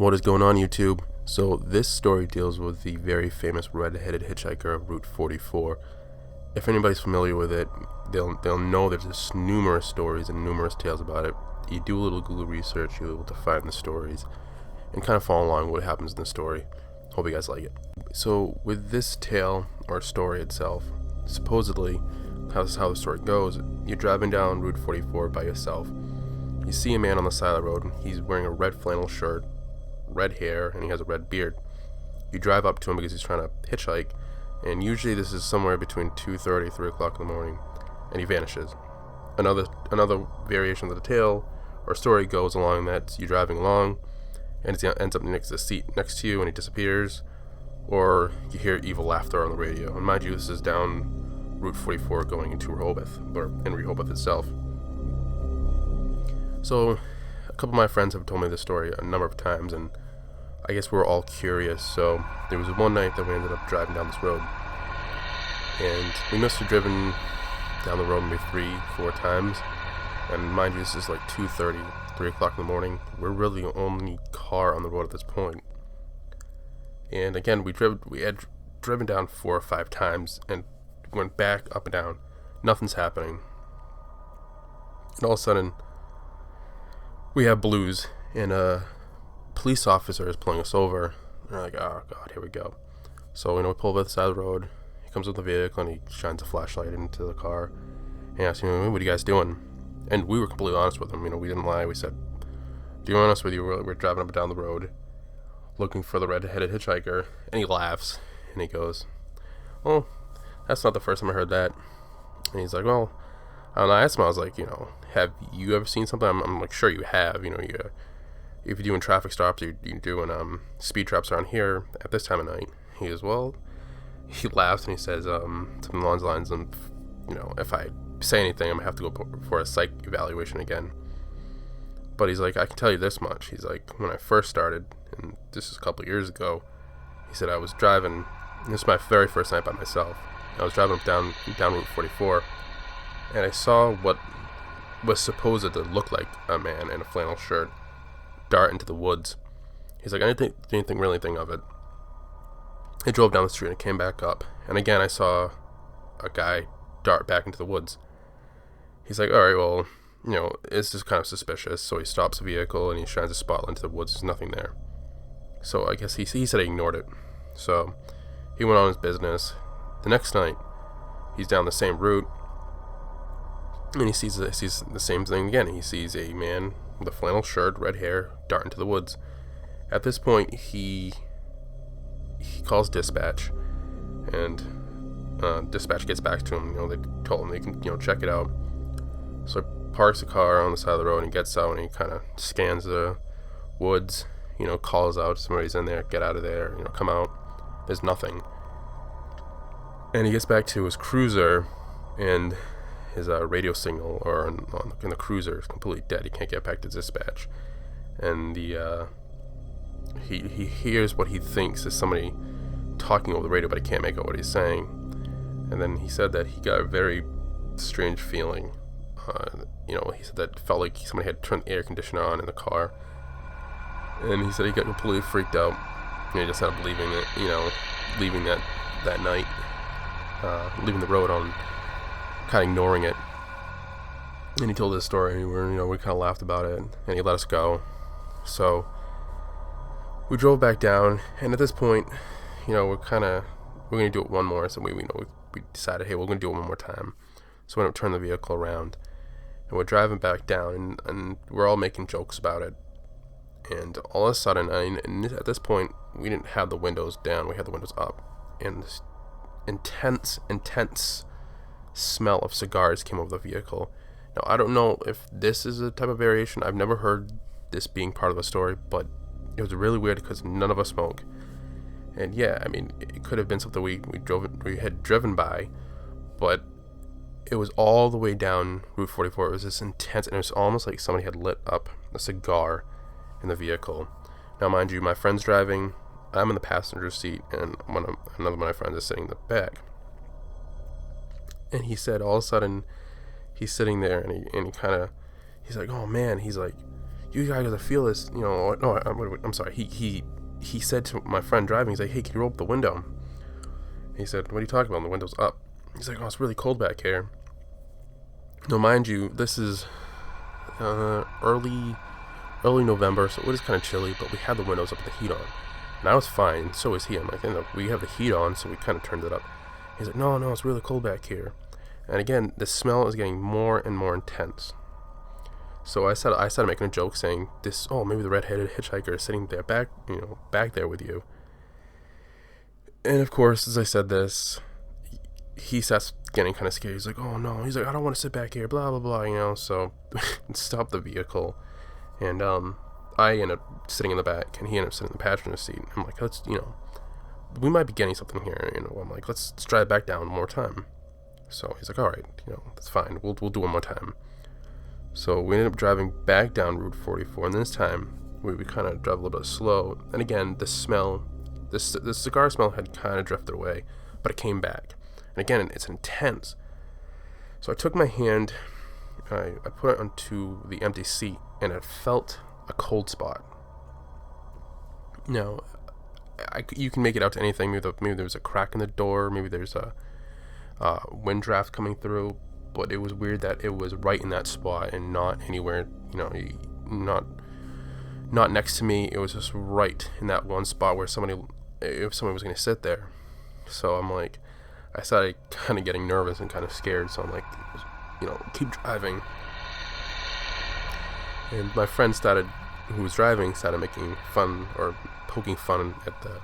What is going on, YouTube? So this story deals with the very famous Redheaded Hitchhiker of Route 44. If anybody's familiar with it, they'll know there's just numerous stories and numerous tales about it. You do a little Google research, you're able to find the stories and kind of follow along what happens in the story. Hope you guys like it. So with this tale or story itself, supposedly, how the story goes, you're driving down Route 44 by yourself. You see a man on the side of the road. He's wearing a red flannel shirt, red hair, and he has a red beard. You drive up to him because he's trying to hitchhike, and usually this is somewhere between 2:30, 3 o'clock in the morning, and he vanishes. Another variation of the tale or story goes along that you're driving along, and it ends up next to the seat next to you, and he disappears, or you hear evil laughter on the radio. And mind you, this is down Route 44 going into Rehobeth, or in Rehobeth itself. So, a couple of my friends have told me this story a number of times, and I guess we were all curious. So, there was one night that we ended up driving down this road, and we must have driven down the road maybe 3-4 times. And mind you, this is like 2:30, 3 o'clock in the morning. We're really the only car on the road at this point. And again, we had driven down 4 or 5 times and went back up and down. Nothing's happening. And all of a sudden, we have blues, and a police officer is pulling us over. And we're like, oh god, here we go. So, we pull over the side of the road. He comes with the vehicle and he shines a flashlight into the car. And he asks me, what are you guys doing? And we were completely honest with him. We didn't lie. We said, to be honest with you, we're driving up and down the road looking for the red-headed hitchhiker. And he laughs and he goes, well, that's not the first time I heard that. And he's like, well, I don't know. I asked him, I was like, have you ever seen something? I'm like, sure you have. If you're doing traffic stops, you're doing speed traps around here at this time of night. He goes, well, he laughs and he says something along the lines of, if I say anything, I'm gonna have to go for a psych evaluation again. But he's like, I can tell you this much. He's like, when I first started, and this is a couple of years ago, he said I was driving. This is my very first night by myself. I was driving up down Route 44, and I saw what was supposed to look like a man in a flannel shirt dart into the woods. He's like, I didn't think really anything of it. I drove down the street and came back up, and again I saw a guy dart back into the woods. He's like, alright, well, it's just kind of suspicious. So he stops the vehicle and he shines a spotlight into the woods. There's nothing there. So I guess he said he ignored it. So he went on his business. The next night, he's down the same route, and he sees the same thing again. He sees a man with a flannel shirt, red hair, dart into the woods. At this point, he calls dispatch, and dispatch gets back to him. They told him they can check it out. So he parks the car on the side of the road and he gets out and he kind of scans the woods. Calls out, somebody's in there, get out of there. Come out. There's nothing. And he gets back to his cruiser, and his radio signal or in the cruiser is completely dead. He can't get back to dispatch, and he hears what he thinks is somebody talking over the radio, but he can't make out what he's saying. And then he said that he got a very strange feeling. He said that it felt like somebody had turned the air conditioner on in the car, and he said he got completely freaked out. And he just ended up leaving it, leaving that night, leaving the road on, kind of ignoring it. And he told this story, and we kind of laughed about it, and he let us go. So we drove back down, and at this point, we're gonna do it one more. So we decided, hey, we're gonna do it one more time. So we don't turn the vehicle around, and we're driving back down, and we're all making jokes about it. And all of a sudden, and at this point, we didn't have the windows down; we had the windows up, and this intense smell of cigars came over the vehicle. Now, I don't know if this is a type of variation. I've never heard this being part of the story, but it was really weird because none of us smoke. And yeah, it could have been something we had driven by, but it was all the way down Route 44. It was this intense, and it was almost like somebody had lit up a cigar in the vehicle. Now, mind you, my friend's driving, I'm in the passenger seat, and another one of my friends is sitting in the back. And he said all of a sudden, he's sitting there, and he's like, oh man, he's like, you guys gotta feel this, you know. No, I'm sorry. He said to my friend driving, he's like, hey, can you roll up the window? He said, what are you talking about? And the window's up. He's like, oh, it's really cold back here. Now, mind you, this is early November, so it is kind of chilly, but we had the windows up with the heat on. And I was fine, so was he. I'm like, we have the heat on, so we kind of turned it up. He's like, no, it's really cold back here. And again, the smell is getting more and more intense. So I started making a joke saying, maybe the redheaded hitchhiker is sitting there back there with you. And of course, as I said this, he starts getting kind of scared. He's like, oh no, he's like, I don't want to sit back here, blah, blah, blah, you know. So stop the vehicle. And I end up sitting in the back, and he ended up sitting in the passenger seat. I'm like, we might be getting something here, you know. I'm like, let's drive back down one more time. So he's like, all right, you know, that's fine. We'll do one more time. So we ended up driving back down Route 44, and this time we kind of drove a little bit slow. And again, the cigar smell had kind of drifted away, but it came back. And again, it's intense. So I took my hand, I put it onto the empty seat, and it felt a cold spot. Now, you can make it out to anything. Maybe there was a crack in the door. Maybe there's a wind draft coming through. But it was weird that it was right in that spot and not anywhere, you know, not next to me. It was just right in that one spot where somebody was going to sit there. So I'm like, I started kind of getting nervous and kind of scared. So I'm like, you know, keep driving. And my friend who was driving, started making fun or poking fun at the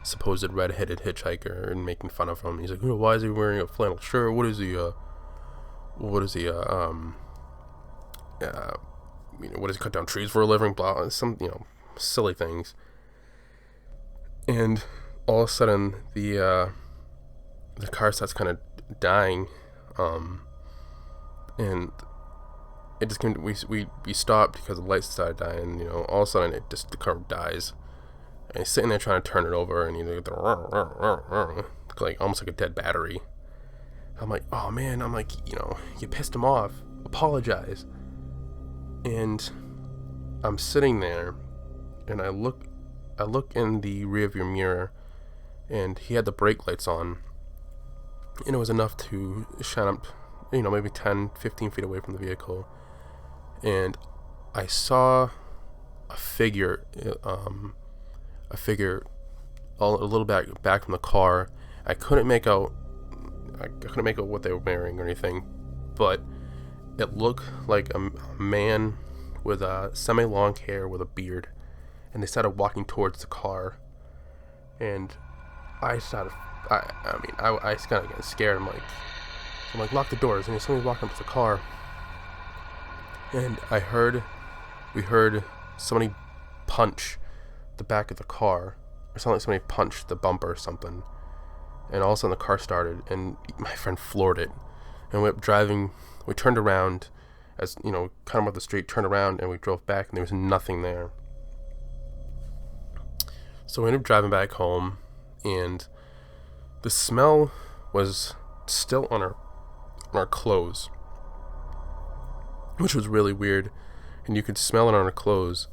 supposed redheaded hitchhiker and making fun of him. He's like, why is he wearing a flannel shirt? What is he, what does he cut down trees for a living, blah, some, you know, silly things. And all of a sudden the car starts kind of dying, and it just came to, we stopped because the lights started dying. You know, all of a sudden the car dies, and he's sitting there trying to turn it over, and he's like almost like a dead battery. I'm like, oh man, I'm like, you know, you pissed him off, apologize. And I'm sitting there, and I look in the rearview mirror, and he had the brake lights on, and it was enough to shine up, you know, maybe 10, 15 feet away from the vehicle. And I saw a figure a little back from the car. I couldn't make out what they were wearing or anything, but it looked like a man with semi-long hair with a beard, and they started walking towards the car. And I kind of getting scared. I'm like, lock the doors, and somebody walking up to the car. And we heard somebody punch the back of the car, or something like somebody punched the bumper or something. And all of a sudden the car started, and my friend floored it. And we went driving, we turned around, as, you know, kind of up the street, turned around, and we drove back, and there was nothing there. So we ended up driving back home, and the smell was still on our clothes, which was really weird. And you could smell it on our clothes,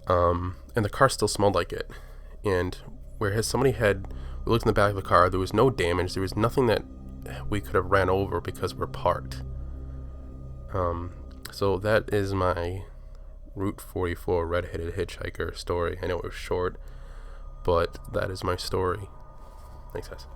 and the car still smelled like it. And we looked in the back of the car, there was no damage, there was nothing that we could have ran over because we're parked. So that is my Route 44 Redheaded Hitchhiker story. I know it was short, but that is my story. Thanks, guys.